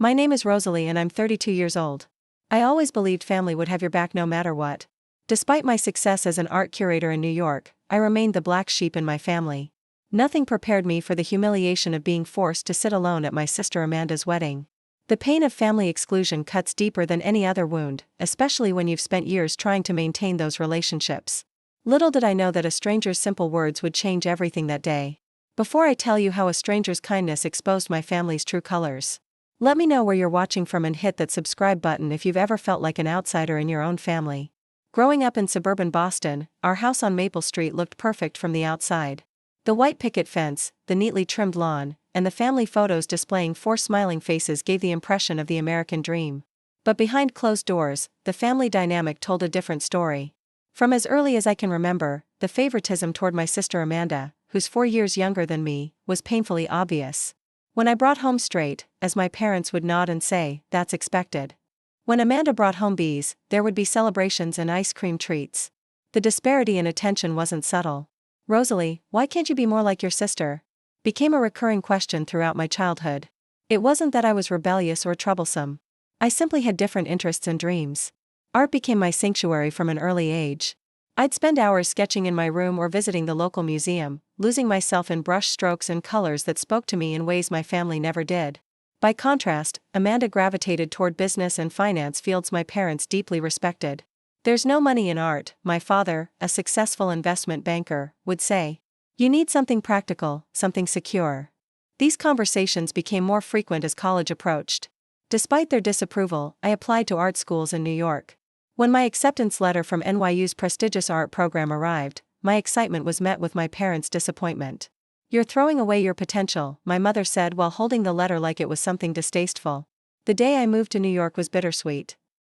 My name is Rosalie and I'm 32 years old. I always believed family would have your back no matter what. Despite my success as an art curator in New York, I remained the black sheep in my family. Nothing prepared me for the humiliation of being forced to sit alone at my sister Amanda's wedding. The pain of family exclusion cuts deeper than any other wound, especially when you've spent years trying to maintain those relationships. Little did I know that a stranger's simple words would change everything that day. Before I tell you how a stranger's kindness exposed my family's true colors, let me know where you're watching from and hit that subscribe button if you've ever felt like an outsider in your own family. Growing up in suburban Boston, our house on Maple Street looked perfect from the outside. The white picket fence, the neatly trimmed lawn, and the family photos displaying 4 smiling faces gave the impression of the American dream. But behind closed doors, the family dynamic told a different story. From as early as I can remember, the favoritism toward my sister Amanda, who's 4 years younger than me, was painfully obvious. When I brought home straight, as my parents would nod and say, "That's expected." When Amanda brought home B's, there would be celebrations and ice cream treats. The disparity in attention wasn't subtle. "Rosalie, why can't you be more like your sister?" became a recurring question throughout my childhood. It wasn't that I was rebellious or troublesome. I simply had different interests and dreams. Art became my sanctuary from an early age. I'd spend hours sketching in my room or visiting the local museum, losing myself in brush strokes and colors that spoke to me in ways my family never did. By contrast, Amanda gravitated toward business and finance fields my parents deeply respected. "There's no money in art," my father, a successful investment banker, would say. "You need something practical, something secure." These conversations became more frequent as college approached. Despite their disapproval, I applied to art schools in New York. When my acceptance letter from NYU's prestigious art program arrived, my excitement was met with my parents' disappointment. "You're throwing away your potential," my mother said while holding the letter like it was something distasteful. The day I moved to New York was bittersweet.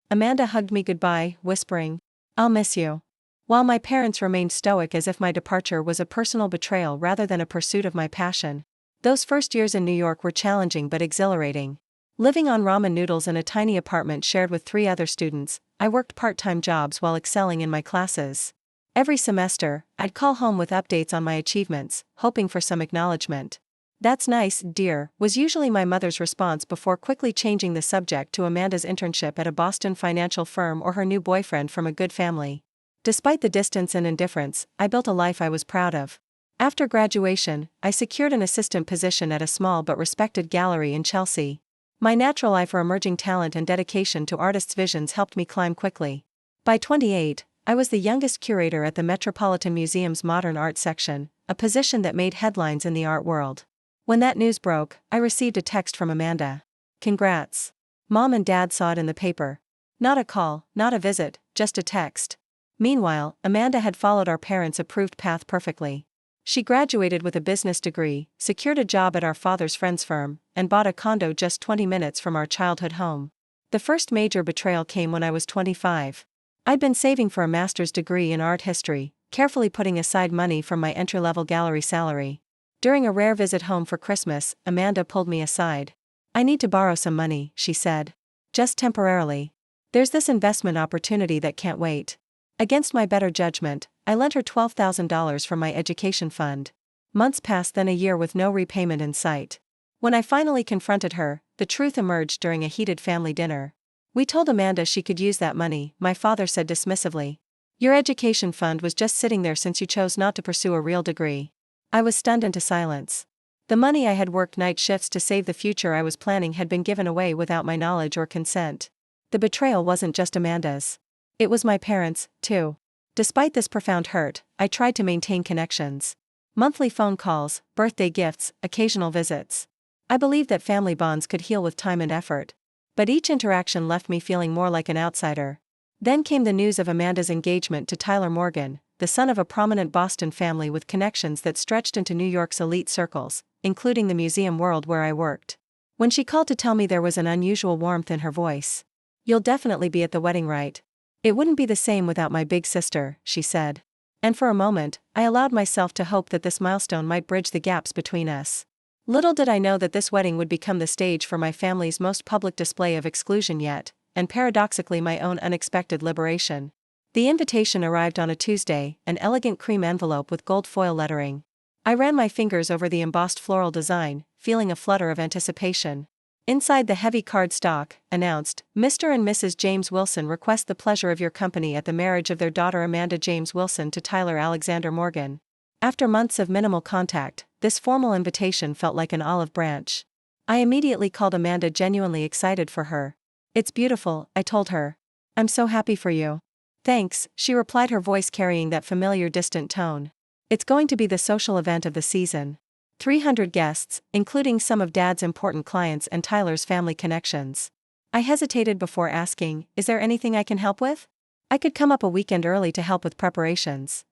Amanda hugged me goodbye, whispering, "I'll miss you." While my parents remained stoic as if my departure was a personal betrayal rather than a pursuit of my passion. Those first years in New York were challenging but exhilarating. Living on ramen noodles in a tiny apartment shared with 3 other students, I worked part-time jobs while excelling in my classes. Every semester, I'd call home with updates on my achievements, hoping for some acknowledgement. "That's nice, dear," was usually my mother's response before quickly changing the subject to Amanda's internship at a Boston financial firm or her new boyfriend from a good family. Despite the distance and indifference, I built a life I was proud of. After graduation, I secured an assistant position at a small but respected gallery in Chelsea. My natural eye for emerging talent and dedication to artists' visions helped me climb quickly. By 28, I was the youngest curator at the Metropolitan Museum's Modern Art section, a position that made headlines in the art world. When that news broke, I received a text from Amanda. "Congrats. Mom and Dad saw it in the paper." Not a call, not a visit, just a text. Meanwhile, Amanda had followed our parents' approved path perfectly. She graduated with a business degree, secured a job at our father's friend's firm, and bought a condo just 20 minutes from our childhood home. The first major betrayal came when I was 25. I'd been saving for a master's degree in art history, carefully putting aside money from my entry-level gallery salary. During a rare visit home for Christmas, Amanda pulled me aside. "I need to borrow some money," she said. "Just temporarily. There's this investment opportunity that can't wait." Against my better judgment, I lent her $12,000 from my education fund. Months passed, then a year with no repayment in sight. When I finally confronted her, the truth emerged during a heated family dinner. "We told Amanda she could use that money," my father said dismissively. "Your education fund was just sitting there since you chose not to pursue a real degree." I was stunned into silence. The money I had worked night shifts to save the future I was planning had been given away without my knowledge or consent. The betrayal wasn't just Amanda's. It was my parents', too. Despite this profound hurt, I tried to maintain connections. Monthly phone calls, birthday gifts, occasional visits. I believed that family bonds could heal with time and effort. But each interaction left me feeling more like an outsider. Then came the news of Amanda's engagement to Tyler Morgan, the son of a prominent Boston family with connections that stretched into New York's elite circles, including the museum world where I worked. When she called to tell me, there was an unusual warmth in her voice. "You'll definitely be at the wedding, right? It wouldn't be the same without my big sister," she said. And for a moment, I allowed myself to hope that this milestone might bridge the gaps between us. Little did I know that this wedding would become the stage for my family's most public display of exclusion yet, and paradoxically my own unexpected liberation. The invitation arrived on a Tuesday, an elegant cream envelope with gold foil lettering. I ran my fingers over the embossed floral design, feeling a flutter of anticipation. Inside the heavy cardstock, announced, Mr. and Mrs. James Wilson request the pleasure of your company at the marriage of their daughter Amanda James Wilson to Tyler Alexander Morgan. After months of minimal contact, this formal invitation felt like an olive branch. I immediately called Amanda, genuinely excited for her. It's beautiful, I told her. I'm so happy for you. Thanks, she replied, her voice carrying that familiar distant tone. It's going to be the social event of the season. 300 guests, including some of Dad's important clients and Tyler's family connections. I hesitated before asking, is there anything I can help with? I could come up a weekend early to help with preparations.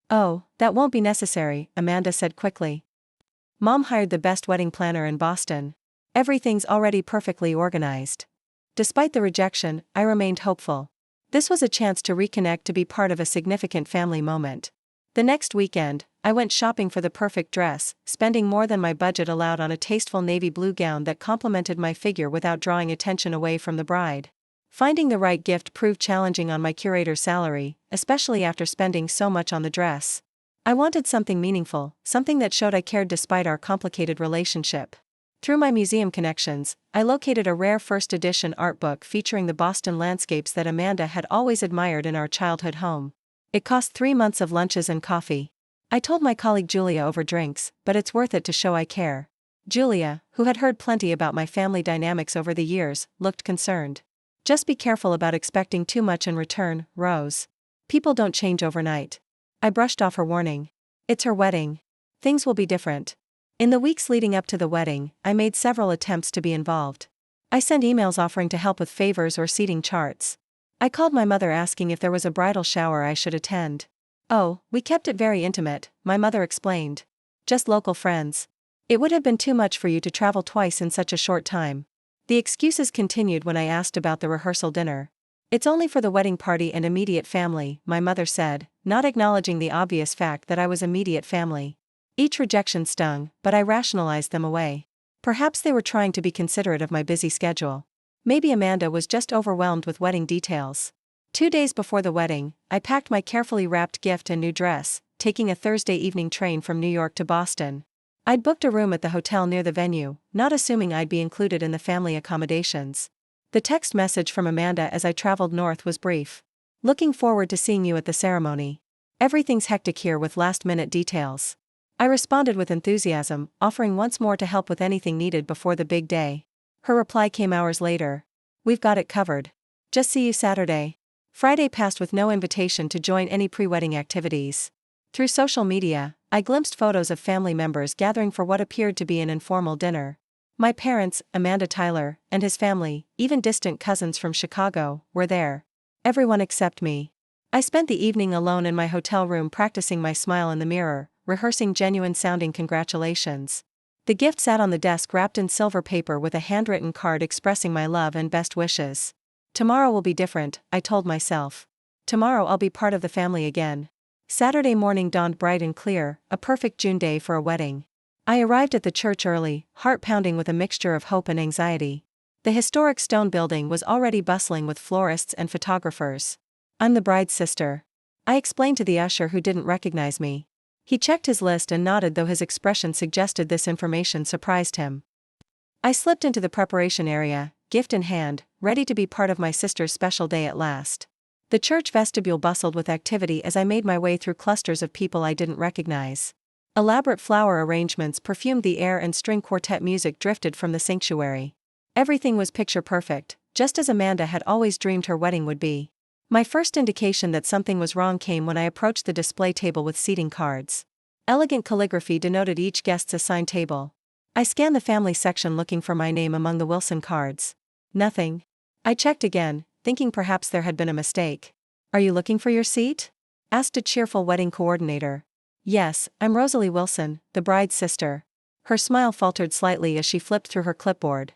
Oh, that won't be necessary, Amanda said quickly. Mom hired the best wedding planner in Boston. Everything's already perfectly organized. Despite the rejection, I remained hopeful. This was a chance to reconnect, to be part of a significant family moment. The next weekend, I went shopping for the perfect dress, spending more than my budget allowed on a tasteful navy blue gown that complemented my figure without drawing attention away from the bride. Finding the right gift proved challenging on my curator's salary, especially after spending so much on the dress. I wanted something meaningful, something that showed I cared despite our complicated relationship. Through my museum connections, I located a rare first edition art book featuring the Boston landscapes that Amanda had always admired in our childhood home. It cost 3 months of lunches and coffee. I told my colleague Julia over drinks, but it's worth it to show I care. Julia, who had heard plenty about my family dynamics over the years, looked concerned. Just be careful about expecting too much in return, Rose. People don't change overnight. I brushed off her warning. It's her wedding. Things will be different. In the weeks leading up to the wedding, I made several attempts to be involved. I sent emails offering to help with favors or seating charts. I called my mother asking if there was a bridal shower I should attend. Oh, we kept it very intimate, my mother explained. Just local friends. It would have been too much for you to travel twice in such a short time. The excuses continued when I asked about the rehearsal dinner. It's only for the wedding party and immediate family, my mother said, not acknowledging the obvious fact that I was immediate family. Each rejection stung, but I rationalized them away. Perhaps they were trying to be considerate of my busy schedule. Maybe Amanda was just overwhelmed with wedding details. 2 days before the wedding, I packed my carefully wrapped gift and new dress, taking a Thursday evening train from New York to Boston. I'd booked a room at the hotel near the venue, not assuming I'd be included in the family accommodations. The text message from Amanda as I traveled north was brief. Looking forward to seeing you at the ceremony. Everything's hectic here with last-minute details. I responded with enthusiasm, offering once more to help with anything needed before the big day. Her reply came hours later. We've got it covered. Just see you Saturday. Friday passed with no invitation to join any pre-wedding activities. Through social media, I glimpsed photos of family members gathering for what appeared to be an informal dinner. My parents, Amanda Tyler, and his family, even distant cousins from Chicago, were there. Everyone except me. I spent the evening alone in my hotel room practicing my smile in the mirror, rehearsing genuine-sounding congratulations. The gift sat on the desk wrapped in silver paper with a handwritten card expressing my love and best wishes. Tomorrow will be different, I told myself. Tomorrow I'll be part of the family again. Saturday morning dawned bright and clear, a perfect June day for a wedding. I arrived at the church early, heart pounding with a mixture of hope and anxiety. The historic stone building was already bustling with florists and photographers. I'm the bride's sister. I explained to the usher, who didn't recognize me. He checked his list and nodded, though his expression suggested this information surprised him. I slipped into the preparation area, gift in hand, ready to be part of my sister's special day at last. The church vestibule bustled with activity as I made my way through clusters of people I didn't recognize. Elaborate flower arrangements perfumed the air and string quartet music drifted from the sanctuary. Everything was picture perfect, just as Amanda had always dreamed her wedding would be. My first indication that something was wrong came when I approached the display table with seating cards. Elegant calligraphy denoted each guest's assigned table. I scanned the family section looking for my name among the Wilson cards. Nothing. I checked again, thinking perhaps there had been a mistake. Are you looking for your seat? Asked a cheerful wedding coordinator. Yes, I'm Rosalie Wilson, the bride's sister. Her smile faltered slightly as she flipped through her clipboard.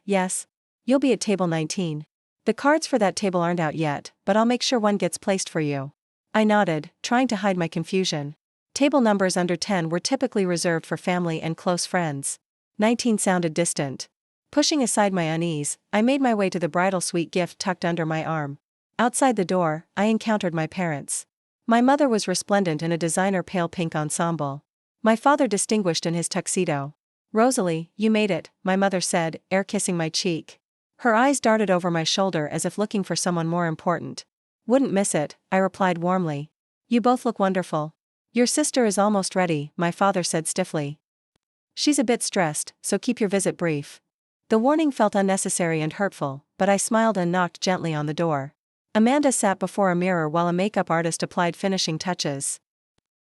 Yes. You'll be at table 19. The cards for that table aren't out yet, but I'll make sure one gets placed for you. I nodded, trying to hide my confusion. Table numbers under 10 were typically reserved for family and close friends. 19 sounded distant. Pushing aside my unease, I made my way to the bridal suite, gift tucked under my arm. Outside the door, I encountered my parents. My mother was resplendent in a designer pale pink ensemble. My father distinguished in his tuxedo. "Rosalie, you made it," my mother said, air-kissing my cheek. Her eyes darted over my shoulder as if looking for someone more important. "Wouldn't miss it," I replied warmly. "You both look wonderful." "Your sister is almost ready," my father said stiffly. "She's a bit stressed, so keep your visit brief." The warning felt unnecessary and hurtful, but I smiled and knocked gently on the door. Amanda sat before a mirror while a makeup artist applied finishing touches.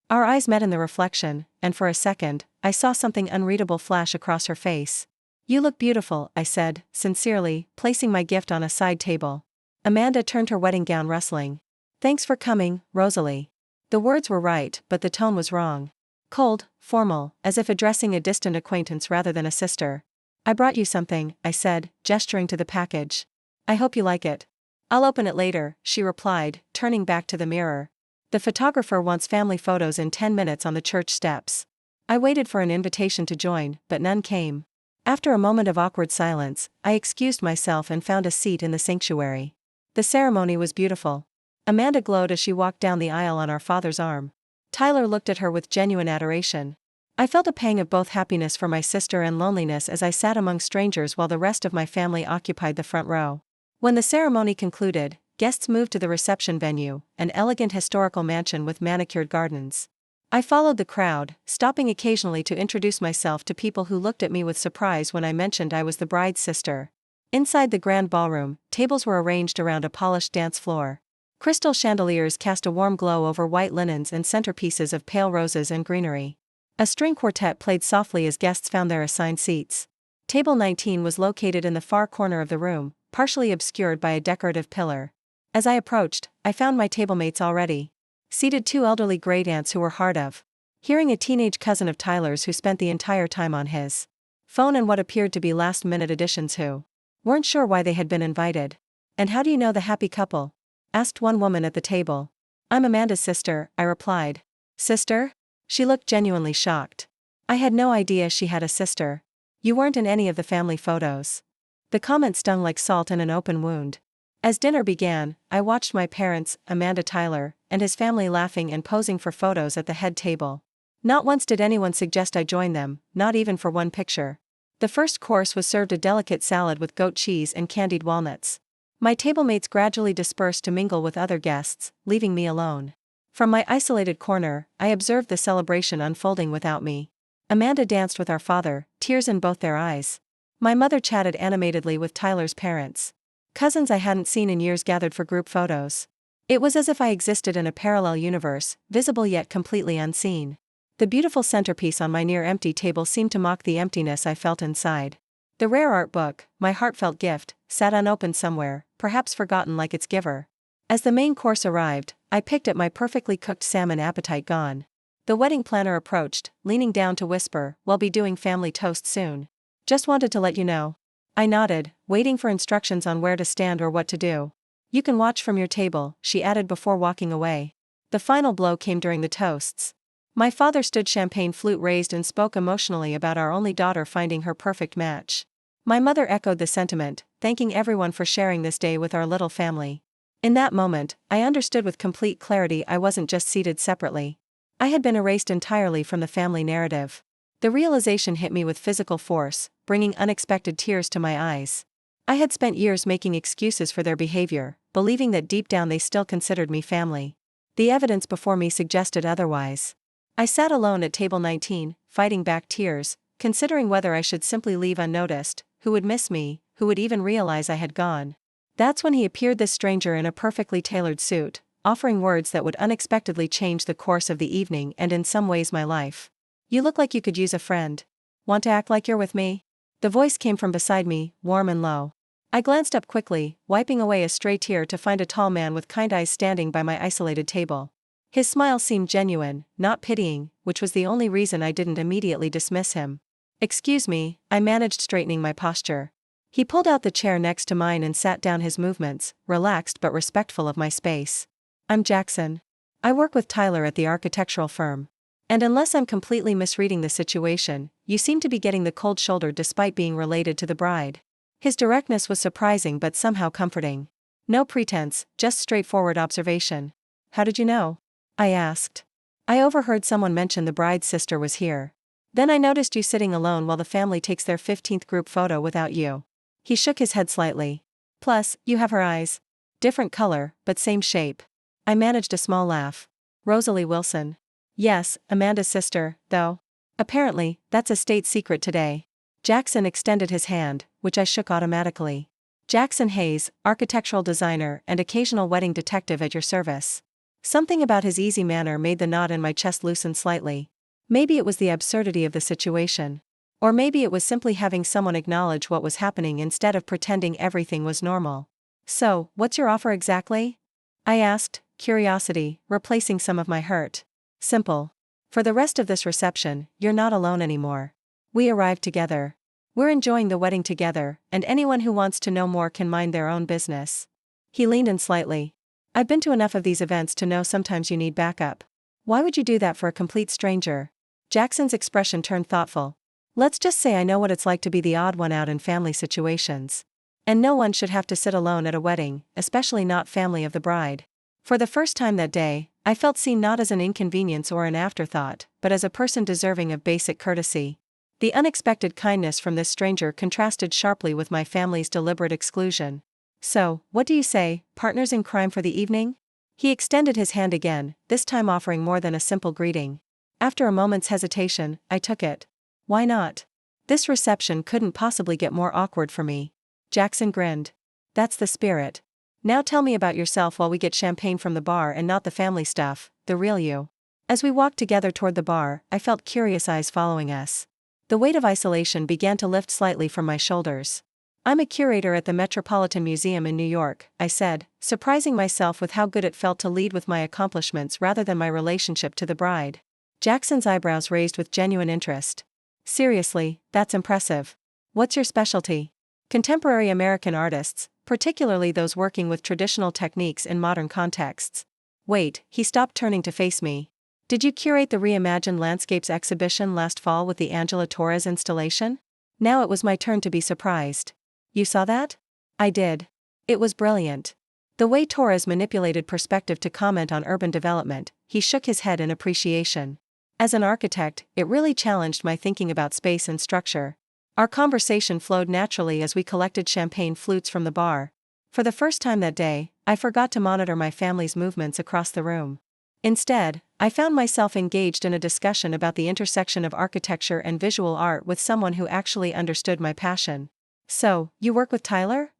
Our eyes met in the reflection, and for a second, I saw something unreadable flash across her face. "You look beautiful," I said, sincerely, placing my gift on a side table. Amanda turned her wedding gown rustling. "Thanks for coming, Rosalie." The words were right, but the tone was wrong. Cold, formal, as if addressing a distant acquaintance rather than a sister. "I brought you something," I said, gesturing to the package. "I hope you like it." "I'll open it later," she replied, turning back to the mirror. "The photographer wants family photos in 10 minutes on the church steps." I waited for an invitation to join, but none came. After a moment of awkward silence, I excused myself and found a seat in the sanctuary. The ceremony was beautiful. Amanda glowed as she walked down the aisle on our father's arm. Tyler looked at her with genuine adoration. I felt a pang of both happiness for my sister and loneliness as I sat among strangers while the rest of my family occupied the front row. When the ceremony concluded, guests moved to the reception venue, an elegant historical mansion with manicured gardens. I followed the crowd, stopping occasionally to introduce myself to people who looked at me with surprise when I mentioned I was the bride's sister. Inside the grand ballroom, tables were arranged around a polished dance floor. Crystal chandeliers cast a warm glow over white linens and centerpieces of pale roses and greenery. A string quartet played softly as guests found their assigned seats. Table 19 was located in the far corner of the room, partially obscured by a decorative pillar. As I approached, I found my tablemates already seated, two elderly great aunts who were hard of hearing, a teenage cousin of Tyler's who spent the entire time on his phone, and what appeared to be last-minute additions who weren't sure why they had been invited. "And how do you know the happy couple?" asked one woman at the table. "I'm Amanda's sister," I replied. "Sister?" She looked genuinely shocked. I had no idea she had a sister. "You weren't in any of the family photos." The comment stung like salt in an open wound. As dinner began, I watched my parents, Amanda Tyler, and his family laughing and posing for photos at the head table. Not once did anyone suggest I join them, not even for one picture. The first course was served, a delicate salad with goat cheese and candied walnuts. My tablemates gradually dispersed to mingle with other guests, leaving me alone. From my isolated corner, I observed the celebration unfolding without me. Amanda danced with our father, tears in both their eyes. My mother chatted animatedly with Tyler's parents. Cousins I hadn't seen in years gathered for group photos. It was as if I existed in a parallel universe, visible yet completely unseen. The beautiful centerpiece on my near-empty table seemed to mock the emptiness I felt inside. The rare art book, my heartfelt gift, sat unopened somewhere, perhaps forgotten like its giver. As the main course arrived, I picked at my perfectly cooked salmon, appetite gone. The wedding planner approached, leaning down to whisper, "We'll be doing family toast soon. Just wanted to let you know." I nodded, waiting for instructions on where to stand or what to do. "You can watch from your table," she added before walking away. The final blow came during the toasts. My father stood, champagne flute raised, and spoke emotionally about our only daughter finding her perfect match. My mother echoed the sentiment, thanking everyone for sharing this day with our little family. In that moment, I understood with complete clarity I wasn't just seated separately. I had been erased entirely from the family narrative. The realization hit me with physical force, bringing unexpected tears to my eyes. I had spent years making excuses for their behavior, believing that deep down they still considered me family. The evidence before me suggested otherwise. I sat alone at table 19, fighting back tears, considering whether I should simply leave unnoticed. Who would miss me, who would even realize I had gone? That's when he appeared, this stranger in a perfectly tailored suit, offering words that would unexpectedly change the course of the evening and in some ways my life. "You look like you could use a friend. Want to act like you're with me?" The voice came from beside me, warm and low. I glanced up quickly, wiping away a stray tear to find a tall man with kind eyes standing by my isolated table. His smile seemed genuine, not pitying, which was the only reason I didn't immediately dismiss him. "Excuse me," I managed, straightening my posture. He pulled out the chair next to mine and sat down, his movements relaxed but respectful of my space. "I'm Jackson. I work with Tyler at the architectural firm. And unless I'm completely misreading the situation, you seem to be getting the cold shoulder despite being related to the bride." His directness was surprising but somehow comforting. No pretense, just straightforward observation. "How did you know?" I asked. "I overheard someone mention the bride's sister was here." Then I noticed you sitting alone while the family takes their 15th group photo without you. He shook his head slightly. Plus, you have her eyes. Different color, but same shape. I managed a small laugh. Rosalie Wilson. Yes, Amanda's sister, though. Apparently, that's a state secret today. Jackson extended his hand, which I shook automatically. Jackson Hayes, architectural designer and occasional wedding detective at your service. Something about his easy manner made the knot in my chest loosen slightly. Maybe it was the absurdity of the situation. Or maybe it was simply having someone acknowledge what was happening instead of pretending everything was normal. So, what's your offer exactly? I asked, curiosity replacing some of my hurt. Simple. For the rest of this reception, you're not alone anymore. We arrived together. We're enjoying the wedding together, and anyone who wants to know more can mind their own business. He leaned in slightly. I've been to enough of these events to know sometimes you need backup. Why would you do that for a complete stranger? Jackson's expression turned thoughtful. Let's just say I know what it's like to be the odd one out in family situations. And no one should have to sit alone at a wedding, especially not family of the bride. For the first time that day, I felt seen not as an inconvenience or an afterthought, but as a person deserving of basic courtesy. The unexpected kindness from this stranger contrasted sharply with my family's deliberate exclusion. So, what do you say, partners in crime for the evening? He extended his hand again, this time offering more than a simple greeting. After a moment's hesitation, I took it. Why not? This reception couldn't possibly get more awkward for me. Jackson grinned. That's the spirit. Now tell me about yourself while we get champagne from the bar and not the family stuff, the real you. As we walked together toward the bar, I felt curious eyes following us. The weight of isolation began to lift slightly from my shoulders. I'm a curator at the Metropolitan Museum in New York, I said, surprising myself with how good it felt to lead with my accomplishments rather than my relationship to the bride. Jackson's eyebrows raised with genuine interest. Seriously, that's impressive. What's your specialty? Contemporary American artists, particularly those working with traditional techniques in modern contexts. Wait, he stopped turning to face me. Did you curate the Reimagined Landscapes exhibition last fall with the Angela Torres installation? Now it was my turn to be surprised. You saw that? I did. It was brilliant. The way Torres manipulated perspective to comment on urban development, he shook his head in appreciation. As an architect, it really challenged my thinking about space and structure. Our conversation flowed naturally as we collected champagne flutes from the bar. For the first time that day, I forgot to monitor my family's movements across the room. Instead, I found myself engaged in a discussion about the intersection of architecture and visual art with someone who actually understood my passion. So, you work with Tyler?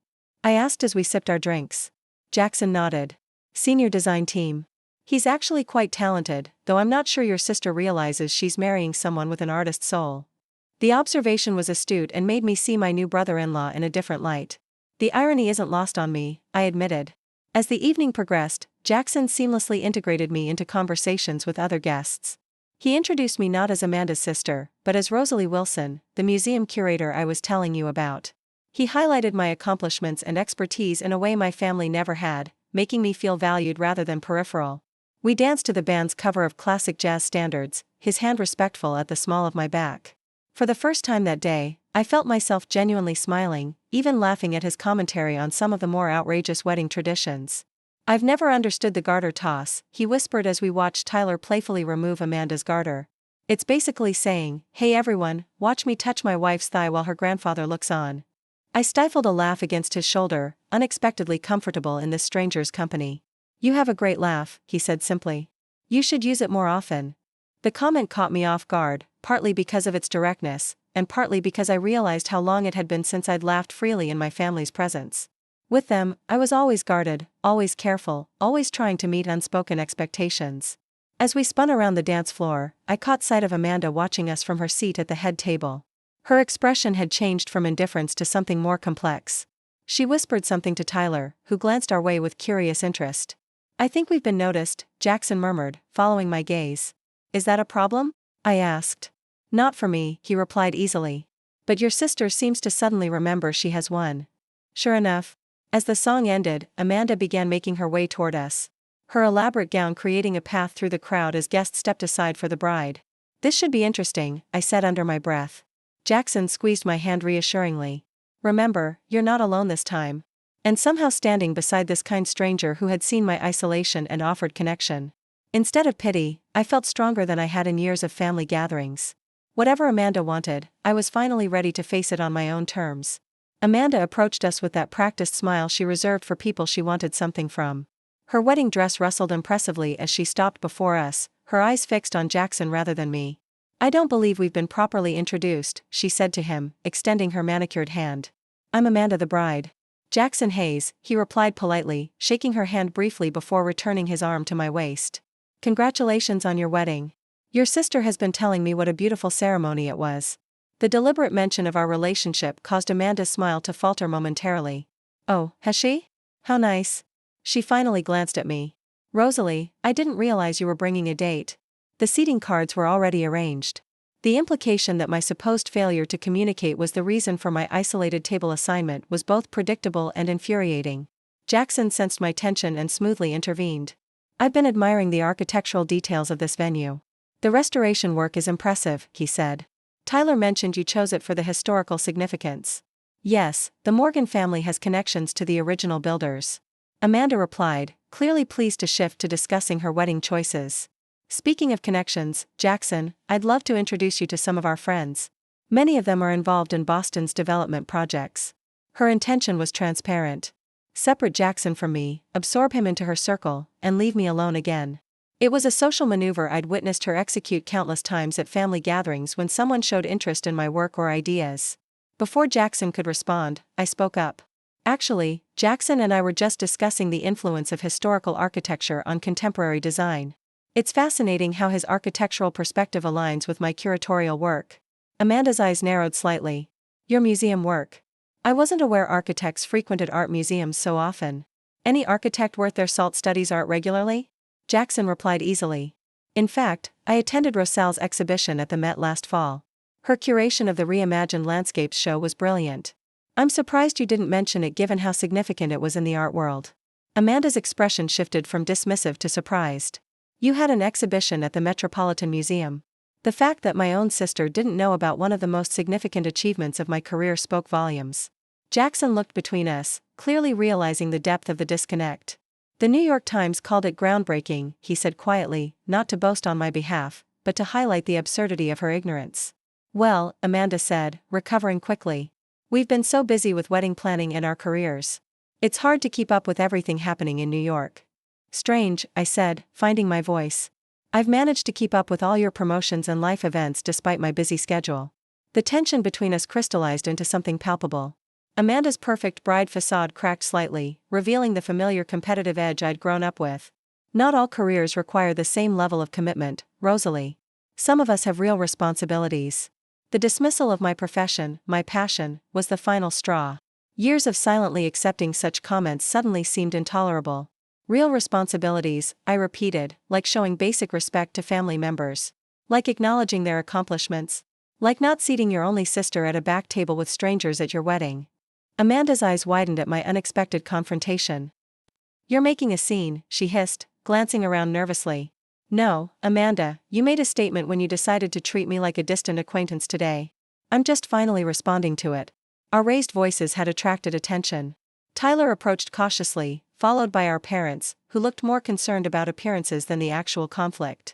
I asked as we sipped our drinks. Jackson nodded. Senior design team. He's actually quite talented, though I'm not sure your sister realizes she's marrying someone with an artist's soul. The observation was astute and made me see my new brother-in-law in a different light. The irony isn't lost on me, I admitted. As the evening progressed, Jackson seamlessly integrated me into conversations with other guests. He introduced me not as Amanda's sister, but as Rosalie Wilson, the museum curator I was telling you about. He highlighted my accomplishments and expertise in a way my family never had, making me feel valued rather than peripheral. We danced to the band's cover of classic jazz standards, his hand respectful at the small of my back. For the first time that day, I felt myself genuinely smiling, even laughing at his commentary on some of the more outrageous wedding traditions. I've never understood the garter toss, he whispered as we watched Tyler playfully remove Amanda's garter. It's basically saying, hey everyone, watch me touch my wife's thigh while her grandfather looks on. I stifled a laugh against his shoulder, unexpectedly comfortable in this stranger's company. You have a great laugh, he said simply. You should use it more often. The comment caught me off guard, partly because of its directness, and partly because I realized how long it had been since I'd laughed freely in my family's presence. With them, I was always guarded, always careful, always trying to meet unspoken expectations. As we spun around the dance floor, I caught sight of Amanda watching us from her seat at the head table. Her expression had changed from indifference to something more complex. She whispered something to Tyler, who glanced our way with curious interest. I think we've been noticed, Jackson murmured, following my gaze. Is that a problem? I asked. Not for me, he replied easily. But your sister seems to suddenly remember she has one. Sure enough. As the song ended, Amanda began making her way toward us. Her elaborate gown creating a path through the crowd as guests stepped aside for the bride. This should be interesting, I said under my breath. Jackson squeezed my hand reassuringly. Remember, you're not alone this time. And somehow standing beside this kind stranger who had seen my isolation and offered connection. Instead of pity, I felt stronger than I had in years of family gatherings. Whatever Amanda wanted, I was finally ready to face it on my own terms. Amanda approached us with that practiced smile she reserved for people she wanted something from. Her wedding dress rustled impressively as she stopped before us, her eyes fixed on Jackson rather than me. "I don't believe we've been properly introduced," she said to him, extending her manicured hand. "I'm Amanda the bride." "Jackson Hayes," he replied politely, shaking her hand briefly before returning his arm to my waist. "Congratulations on your wedding. Your sister has been telling me what a beautiful ceremony it was." The deliberate mention of our relationship caused Amanda's smile to falter momentarily. "Oh, has she? How nice." She finally glanced at me. "Rosalie, I didn't realize you were bringing a date." The seating cards were already arranged. The implication that my supposed failure to communicate was the reason for my isolated table assignment was both predictable and infuriating. Jackson sensed my tension and smoothly intervened. "I've been admiring the architectural details of this venue. The restoration work is impressive," he said. "Tyler mentioned you chose it for the historical significance." "Yes, the Morgan family has connections to the original builders," Amanda replied, clearly pleased to shift to discussing her wedding choices. "Speaking of connections, Jackson, I'd love to introduce you to some of our friends. Many of them are involved in Boston's development projects." Her intention was transparent. Separate Jackson from me, absorb him into her circle, and leave me alone again. It was a social maneuver I'd witnessed her execute countless times at family gatherings when someone showed interest in my work or ideas. Before Jackson could respond, I spoke up. "Actually, Jackson and I were just discussing the influence of historical architecture on contemporary design. It's fascinating how his architectural perspective aligns with my curatorial work." Amanda's eyes narrowed slightly. "Your museum work? I wasn't aware architects frequented art museums so often." "Any architect worth their salt studies art regularly?" Jackson replied easily. "In fact, I attended Rosal's exhibition at the Met last fall. Her curation of the reimagined landscapes show was brilliant." "I'm surprised you didn't mention it given how significant it was in the art world." Amanda's expression shifted from dismissive to surprised. "You had an exhibition at the Metropolitan Museum." The fact that my own sister didn't know about one of the most significant achievements of my career spoke volumes. Jackson looked between us, clearly realizing the depth of the disconnect. "The New York Times called it groundbreaking," he said quietly, not to boast on my behalf, but to highlight the absurdity of her ignorance. "Well," Amanda said, recovering quickly. "We've been so busy with wedding planning in our careers. It's hard to keep up with everything happening in New York." "Strange," I said, finding my voice. "I've managed to keep up with all your promotions and life events despite my busy schedule." The tension between us crystallized into something palpable. Amanda's perfect bride facade cracked slightly, revealing the familiar competitive edge I'd grown up with. "Not all careers require the same level of commitment, Rosalie. Some of us have real responsibilities." The dismissal of my profession, my passion, was the final straw. Years of silently accepting such comments suddenly seemed intolerable. "Real responsibilities," I repeated, "like showing basic respect to family members. Like acknowledging their accomplishments. Like not seating your only sister at a back table with strangers at your wedding." Amanda's eyes widened at my unexpected confrontation. "You're making a scene," she hissed, glancing around nervously. "No, Amanda, you made a statement when you decided to treat me like a distant acquaintance today. I'm just finally responding to it." Our raised voices had attracted attention. Tyler approached cautiously, followed by our parents, who looked more concerned about appearances than the actual conflict.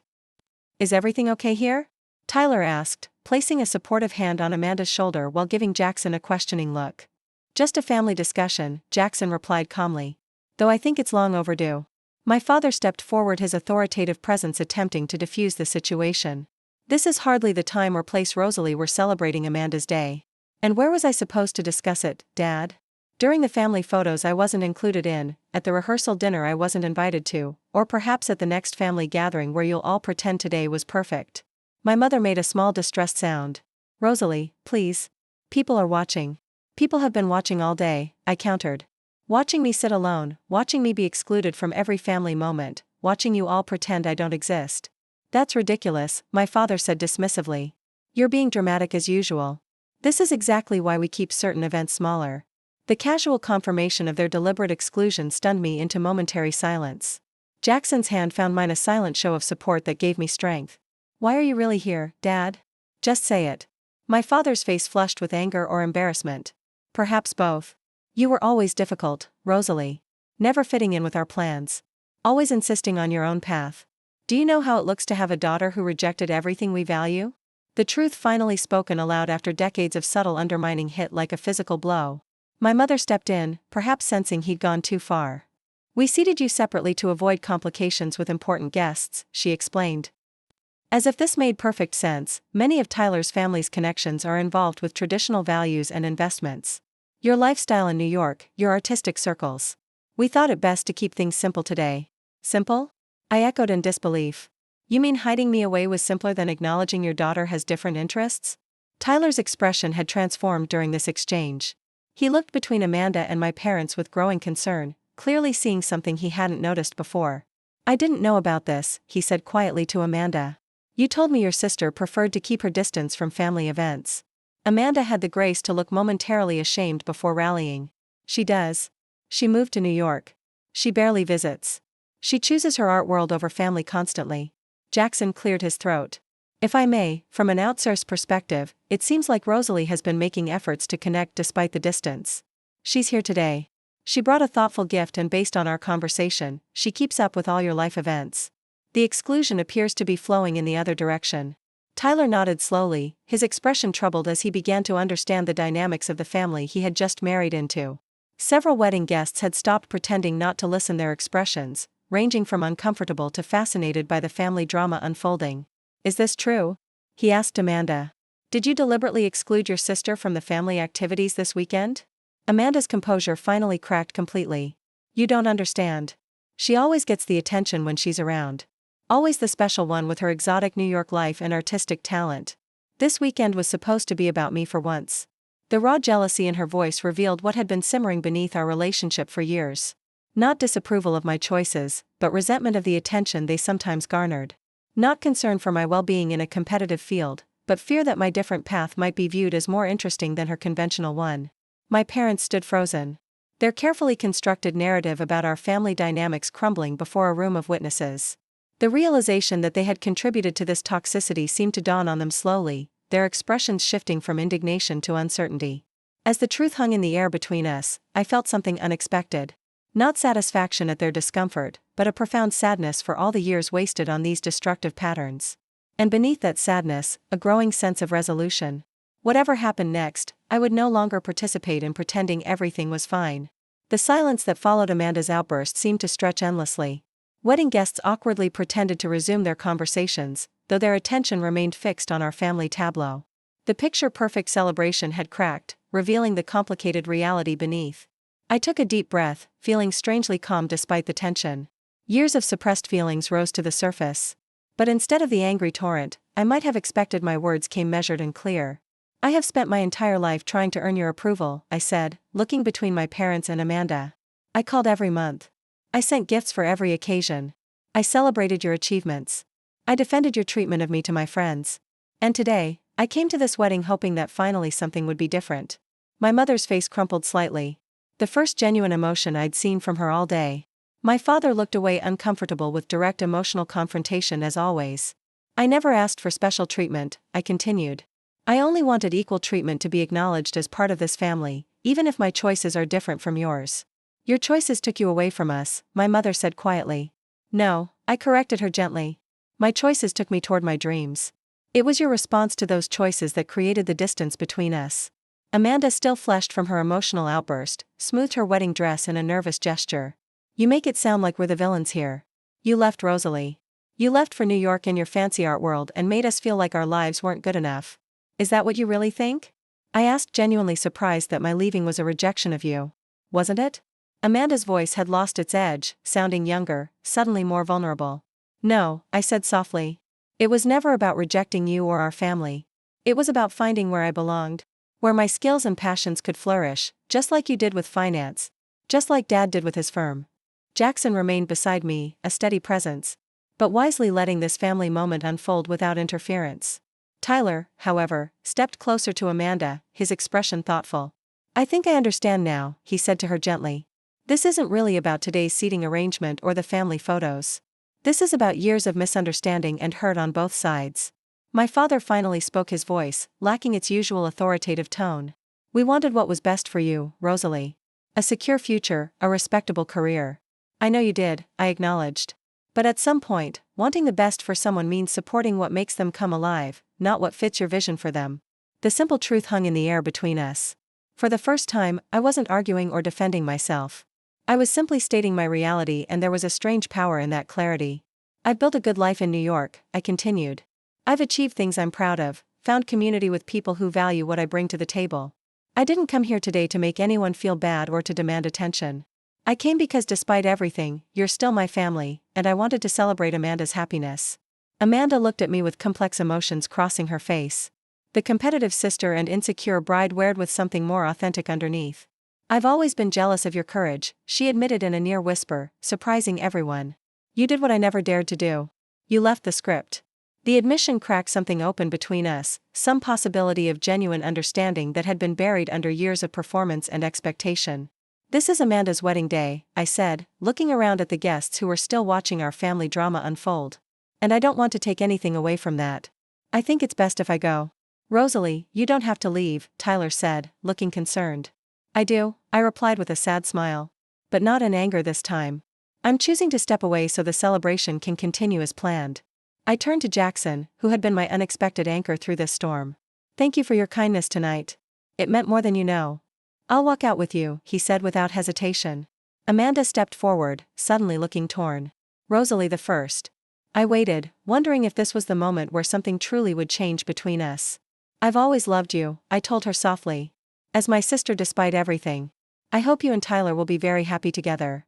"Is everything okay here?" Tyler asked, placing a supportive hand on Amanda's shoulder while giving Jackson a questioning look. "Just a family discussion," Jackson replied calmly. "Though I think it's long overdue." My father stepped forward, his authoritative presence attempting to defuse the situation. "This is hardly the time or place, Rosalie. We're celebrating Amanda's day." "And where was I supposed to discuss it, Dad?" "During the family photos I wasn't included in, at the rehearsal dinner I wasn't invited to, or perhaps at the next family gathering where you'll all pretend today was perfect." My mother made a small distressed sound. "Rosalie, please. People are watching." "People have been watching all day," I countered. "Watching me sit alone, watching me be excluded from every family moment, watching you all pretend I don't exist." "That's ridiculous," my father said dismissively. "You're being dramatic as usual. This is exactly why we keep certain events smaller." The casual confirmation of their deliberate exclusion stunned me into momentary silence. Jackson's hand found mine, a silent show of support that gave me strength. "Why are you really here, Dad? Just say it." My father's face flushed with anger or embarrassment. "Perhaps both. You were always difficult, Rosalie. Never fitting in with our plans. Always insisting on your own path. Do you know how it looks to have a daughter who rejected everything we value?" The truth finally spoken aloud after decades of subtle undermining hit like a physical blow. My mother stepped in, perhaps sensing he'd gone too far. "We seated you separately to avoid complications with important guests," she explained. As if this made perfect sense, many of Tyler's family's connections are involved with traditional values and investments. Your lifestyle in New York, your artistic circles. We thought it best to keep things simple today. Simple? I echoed in disbelief. You mean hiding me away was simpler than acknowledging your daughter has different interests? Tyler's expression had transformed during this exchange. He looked between Amanda and my parents with growing concern, clearly seeing something he hadn't noticed before. "I didn't know about this," he said quietly to Amanda. "You told me your sister preferred to keep her distance from family events." Amanda had the grace to look momentarily ashamed before rallying. "She does. She moved to New York. She barely visits. She chooses her art world over family constantly." Jackson cleared his throat. "If I may, from an outsider's perspective, it seems like Rosalie has been making efforts to connect despite the distance. She's here today. She brought a thoughtful gift, and based on our conversation, she keeps up with all your life events. The exclusion appears to be flowing in the other direction." Tyler nodded slowly, his expression troubled as he began to understand the dynamics of the family he had just married into. Several wedding guests had stopped pretending not to listen, their expressions ranging from uncomfortable to fascinated by the family drama unfolding. "Is this true?" he asked Amanda. "Did you deliberately exclude your sister from the family activities this weekend?" Amanda's composure finally cracked completely. "You don't understand. She always gets the attention when she's around. Always the special one with her exotic New York life and artistic talent. This weekend was supposed to be about me for once." The raw jealousy in her voice revealed what had been simmering beneath our relationship for years. Not disapproval of my choices, but resentment of the attention they sometimes garnered. Not concern for my well-being in a competitive field, but fear that my different path might be viewed as more interesting than her conventional one. My parents stood frozen. Their carefully constructed narrative about our family dynamics crumbling before a room of witnesses. The realization that they had contributed to this toxicity seemed to dawn on them slowly, their expressions shifting from indignation to uncertainty. As the truth hung in the air between us, I felt something unexpected. Not satisfaction at their discomfort, but a profound sadness for all the years wasted on these destructive patterns. And beneath that sadness, a growing sense of resolution. Whatever happened next, I would no longer participate in pretending everything was fine. The silence that followed Amanda's outburst seemed to stretch endlessly. Wedding guests awkwardly pretended to resume their conversations, though their attention remained fixed on our family tableau. The picture-perfect celebration had cracked, revealing the complicated reality beneath. I took a deep breath, feeling strangely calm despite the tension. Years of suppressed feelings rose to the surface. But instead of the angry torrent, I might have expected, my words came measured and clear. "I have spent my entire life trying to earn your approval," I said, looking between my parents and Amanda. "I called every month. I sent gifts for every occasion. I celebrated your achievements. I defended your treatment of me to my friends. And today, I came to this wedding hoping that finally something would be different." My mother's face crumpled slightly. The first genuine emotion I'd seen from her all day. My father looked away, uncomfortable with direct emotional confrontation as always. "I never asked for special treatment," I continued. "I only wanted equal treatment to be acknowledged as part of this family, even if my choices are different from yours." "Your choices took you away from us," my mother said quietly. "No," I corrected her gently. "My choices took me toward my dreams. It was your response to those choices that created the distance between us." Amanda, still flushed from her emotional outburst, smoothed her wedding dress in a nervous gesture. "You make it sound like we're the villains here. You left Rosalie. You left for New York and your fancy art world and made us feel like our lives weren't good enough. Is that what you really think?" I asked, genuinely surprised that my leaving was a rejection of you. "Wasn't it?" Amanda's voice had lost its edge, sounding younger, suddenly more vulnerable. "No," I said softly. "It was never about rejecting you or our family. It was about finding where I belonged. Where my skills and passions could flourish, just like you did with finance. Just like Dad did with his firm." Jackson remained beside me, a steady presence. But wisely letting this family moment unfold without interference. Tyler, however, stepped closer to Amanda, his expression thoughtful. "I think I understand now," he said to her gently. "This isn't really about today's seating arrangement or the family photos. This is about years of misunderstanding and hurt on both sides." My father finally spoke, his voice lacking its usual authoritative tone. "We wanted what was best for you, Rosalie. A secure future, a respectable career. I know you did," I acknowledged. But at some point, wanting the best for someone means supporting what makes them come alive, not what fits your vision for them. The simple truth hung in the air between us. For the first time, I wasn't arguing or defending myself. I was simply stating my reality, and there was a strange power in that clarity. I've built a good life in New York, I continued. I've achieved things I'm proud of, found community with people who value what I bring to the table. I didn't come here today to make anyone feel bad or to demand attention. I came because despite everything, you're still my family, and I wanted to celebrate Amanda's happiness. Amanda looked at me with complex emotions crossing her face. The competitive sister and insecure bride weared with something more authentic underneath. I've always been jealous of your courage, she admitted in a near whisper, surprising everyone. You did what I never dared to do. You left the script. The admission cracked something open between us, some possibility of genuine understanding that had been buried under years of performance and expectation. This is Amanda's wedding day, I said, looking around at the guests who were still watching our family drama unfold. And I don't want to take anything away from that. I think it's best if I go. Rosalie, you don't have to leave, Tyler said, looking concerned. I do, I replied with a sad smile. But not in anger this time. I'm choosing to step away so the celebration can continue as planned. I turned to Jackson, who had been my unexpected anchor through this storm. Thank you for your kindness tonight. It meant more than you know. I'll walk out with you, he said without hesitation. Amanda stepped forward, suddenly looking torn. Rosalie the first. I waited, wondering if this was the moment where something truly would change between us. I've always loved you, I told her softly. As my sister despite everything. I hope you and Tyler will be very happy together.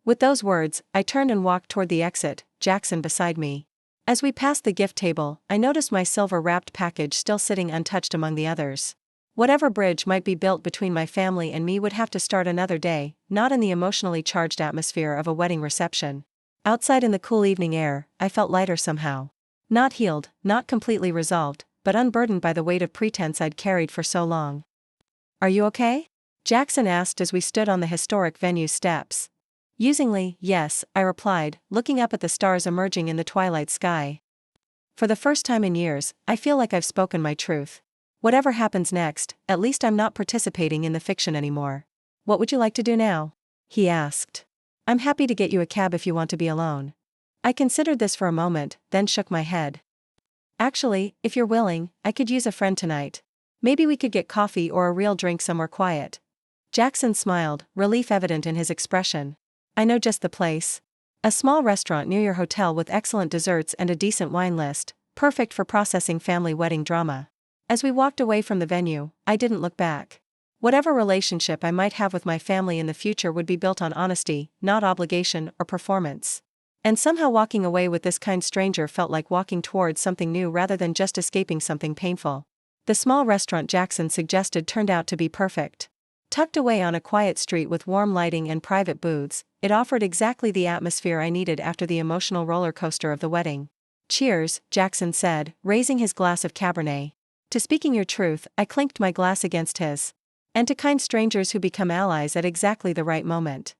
With those words, I turned and walked toward the exit, Jackson beside me. As we passed the gift table, I noticed my silver-wrapped package still sitting untouched among the others. Whatever bridge might be built between my family and me would have to start another day, not in the emotionally charged atmosphere of a wedding reception. Outside in the cool evening air, I felt lighter somehow. Not healed, not completely resolved, but unburdened by the weight of pretense I'd carried for so long. Are you okay? Jackson asked as we stood on the historic venue's steps. Usingly, yes, I replied, looking up at the stars emerging in the twilight sky. For the first time in years, I feel like I've spoken my truth. Whatever happens next, at least I'm not participating in the fiction anymore. What would you like to do now? He asked. I'm happy to get you a cab if you want to be alone. I considered this for a moment, then shook my head. Actually, if you're willing, I could use a friend tonight. Maybe we could get coffee or a real drink somewhere quiet. Jackson smiled, relief evident in his expression. I know just the place. A small restaurant near your hotel with excellent desserts and a decent wine list, perfect for processing family wedding drama. As we walked away from the venue, I didn't look back. Whatever relationship I might have with my family in the future would be built on honesty, not obligation or performance. And somehow walking away with this kind stranger felt like walking towards something new rather than just escaping something painful. The small restaurant Jackson suggested turned out to be perfect. Tucked away on a quiet street with warm lighting and private booths, it offered exactly the atmosphere I needed after the emotional roller coaster of the wedding. Cheers, Jackson said, raising his glass of Cabernet. To speaking your truth, I clinked my glass against his. And to kind strangers who become allies at exactly the right moment.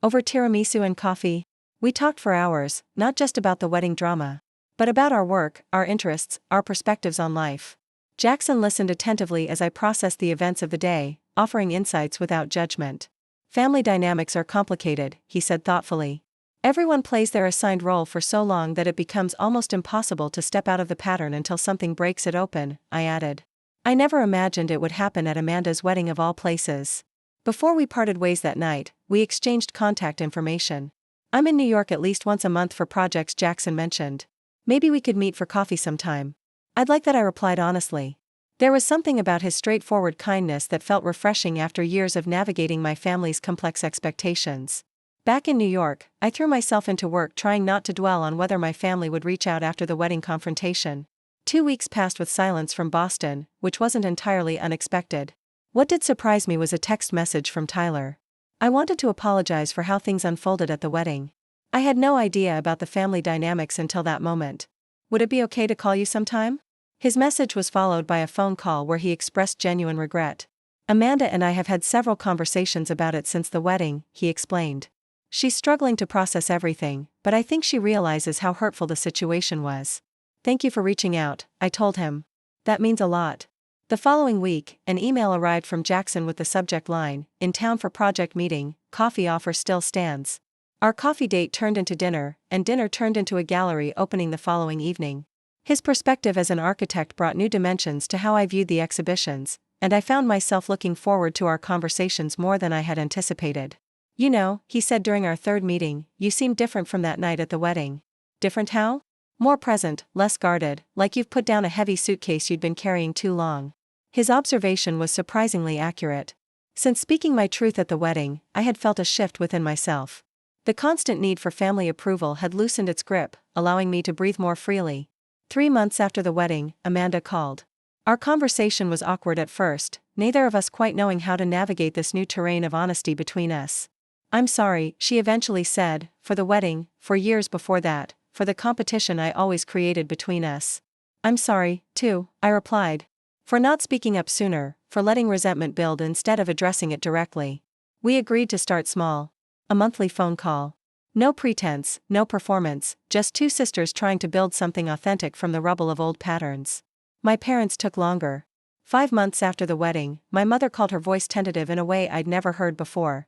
Over tiramisu and coffee, we talked for hours, not just about the wedding drama, but about our work, our interests, our perspectives on life. Jackson listened attentively as I processed the events of the day, offering insights without judgment. Family dynamics are complicated, he said thoughtfully. Everyone plays their assigned role for so long that it becomes almost impossible to step out of the pattern until something breaks it open, I added. I never imagined it would happen at Amanda's wedding of all places. Before we parted ways that night, we exchanged contact information. I'm in New York at least once a month for projects Jackson mentioned. Maybe we could meet for coffee sometime. I'd like that, I replied honestly. There was something about his straightforward kindness that felt refreshing after years of navigating my family's complex expectations. Back in New York, I threw myself into work trying not to dwell on whether my family would reach out after the wedding confrontation. 2 weeks passed with silence from Boston, which wasn't entirely unexpected. What did surprise me was a text message from Tyler. I wanted to apologize for how things unfolded at the wedding. I had no idea about the family dynamics until that moment. Would it be okay to call you sometime? His message was followed by a phone call where he expressed genuine regret. Amanda and I have had several conversations about it since the wedding, he explained. She's struggling to process everything, but I think she realizes how hurtful the situation was. Thank you for reaching out, I told him. That means a lot. The following week, an email arrived from Jackson with the subject line, "In town for project meeting, coffee offer still stands." Our coffee date turned into dinner, and dinner turned into a gallery opening the following evening. His perspective as an architect brought new dimensions to how I viewed the exhibitions, and I found myself looking forward to our conversations more than I had anticipated. You know, he said during our third meeting, you seemed different from that night at the wedding. Different how? More present, less guarded, like you've put down a heavy suitcase you'd been carrying too long. His observation was surprisingly accurate. Since speaking my truth at the wedding, I had felt a shift within myself. The constant need for family approval had loosened its grip, allowing me to breathe more freely. 3 months after the wedding, Amanda called. Our conversation was awkward at first, neither of us quite knowing how to navigate this new terrain of honesty between us. I'm sorry, she eventually said, for the wedding, for years before that, for the competition I always created between us. I'm sorry, too, I replied. For not speaking up sooner, for letting resentment build instead of addressing it directly. We agreed to start small. A monthly phone call. No pretense, no performance, just two sisters trying to build something authentic from the rubble of old patterns. My parents took longer. 5 months after the wedding, my mother called, her voice tentative in a way I'd never heard before.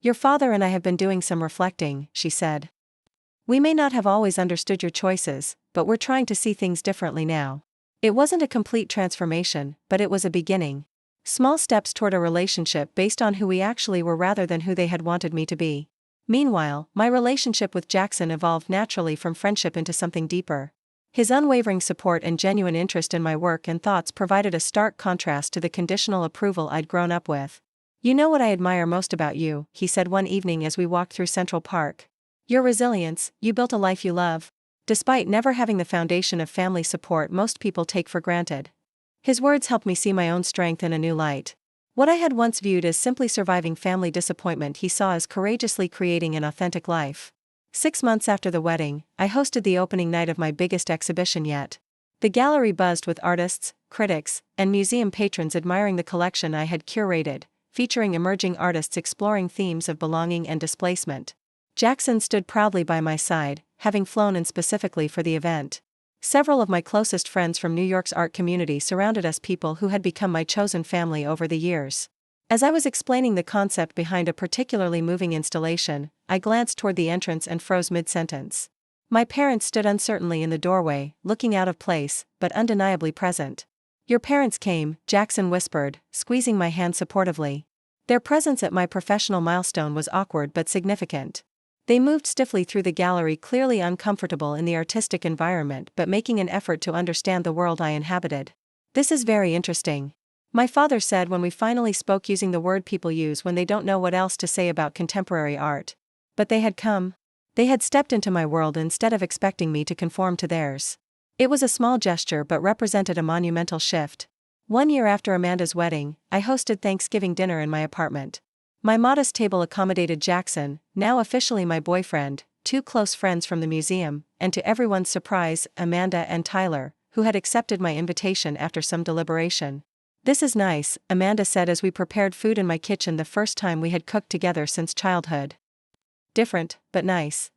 Your father and I have been doing some reflecting, she said. We may not have always understood your choices, but we're trying to see things differently now. It wasn't a complete transformation, but it was a beginning. Small steps toward a relationship based on who we actually were rather than who they had wanted me to be. Meanwhile, my relationship with Jackson evolved naturally from friendship into something deeper. His unwavering support and genuine interest in my work and thoughts provided a stark contrast to the conditional approval I'd grown up with. You know what I admire most about you, he said one evening as we walked through Central Park. Your resilience. You built a life you love. Despite never having the foundation of family support most people take for granted. His words helped me see my own strength in a new light. What I had once viewed as simply surviving family disappointment he saw as courageously creating an authentic life. 6 months after the wedding, I hosted the opening night of my biggest exhibition yet. The gallery buzzed with artists, critics, and museum patrons admiring the collection I had curated, featuring emerging artists exploring themes of belonging and displacement. Jackson stood proudly by my side, having flown in specifically for the event. Several of my closest friends from New York's art community surrounded us, people who had become my chosen family over the years. As I was explaining the concept behind a particularly moving installation, I glanced toward the entrance and froze mid-sentence. My parents stood uncertainly in the doorway, looking out of place, but undeniably present. Your parents came, Jackson whispered, squeezing my hand supportively. Their presence at my professional milestone was awkward but significant. They moved stiffly through the gallery, clearly uncomfortable in the artistic environment but making an effort to understand the world I inhabited. This is very interesting. My father said when we finally spoke, using the word people use when they don't know what else to say about contemporary art. But they had come. They had stepped into my world instead of expecting me to conform to theirs. It was a small gesture but represented a monumental shift. 1 year after Amanda's wedding, I hosted Thanksgiving dinner in my apartment. My modest table accommodated Jackson, now officially my boyfriend, 2 close friends from the museum, and to everyone's surprise, Amanda and Tyler, who had accepted my invitation after some deliberation. This is nice, Amanda said as we prepared food in my kitchen, the first time we had cooked together since childhood. Different, but nice.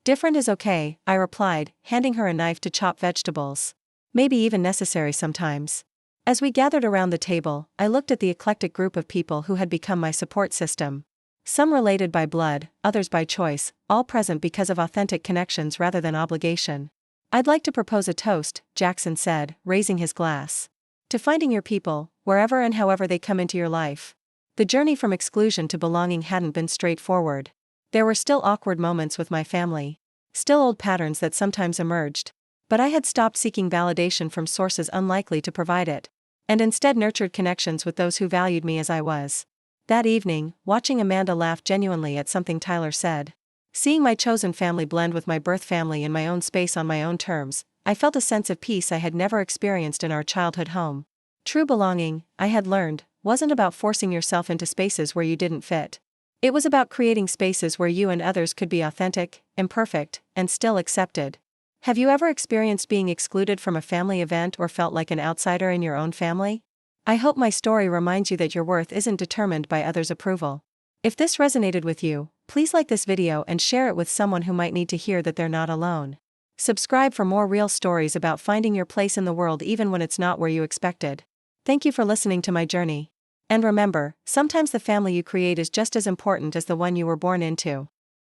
Different is okay, I replied, handing her a knife to chop vegetables. Maybe even necessary sometimes. As we gathered around the table, I looked at the eclectic group of people who had become my support system. Some related by blood, others by choice, all present because of authentic connections rather than obligation. I'd like to propose a toast, Jackson said, raising his glass. To finding your people, wherever and however they come into your life. The journey from exclusion to belonging hadn't been straightforward. There were still awkward moments with my family. Still old patterns that sometimes emerged. But I had stopped seeking validation from sources unlikely to provide it, and instead nurtured connections with those who valued me as I was. That evening, watching Amanda laugh genuinely at something Tyler said, seeing my chosen family blend with my birth family in my own space on my own terms, I felt a sense of peace I had never experienced in our childhood home. True belonging, I had learned, wasn't about forcing yourself into spaces where you didn't fit. It was about creating spaces where you and others could be authentic, imperfect, and still accepted. Have you ever experienced being excluded from a family event or felt like an outsider in your own family? I hope my story reminds you that your worth isn't determined by others' approval. If this resonated with you, please like this video and share it with someone who might need to hear that they're not alone. Subscribe for more real stories about finding your place in the world even when it's not where you expected. Thank you for listening to my journey. And remember, sometimes the family you create is just as important as the one you were born into.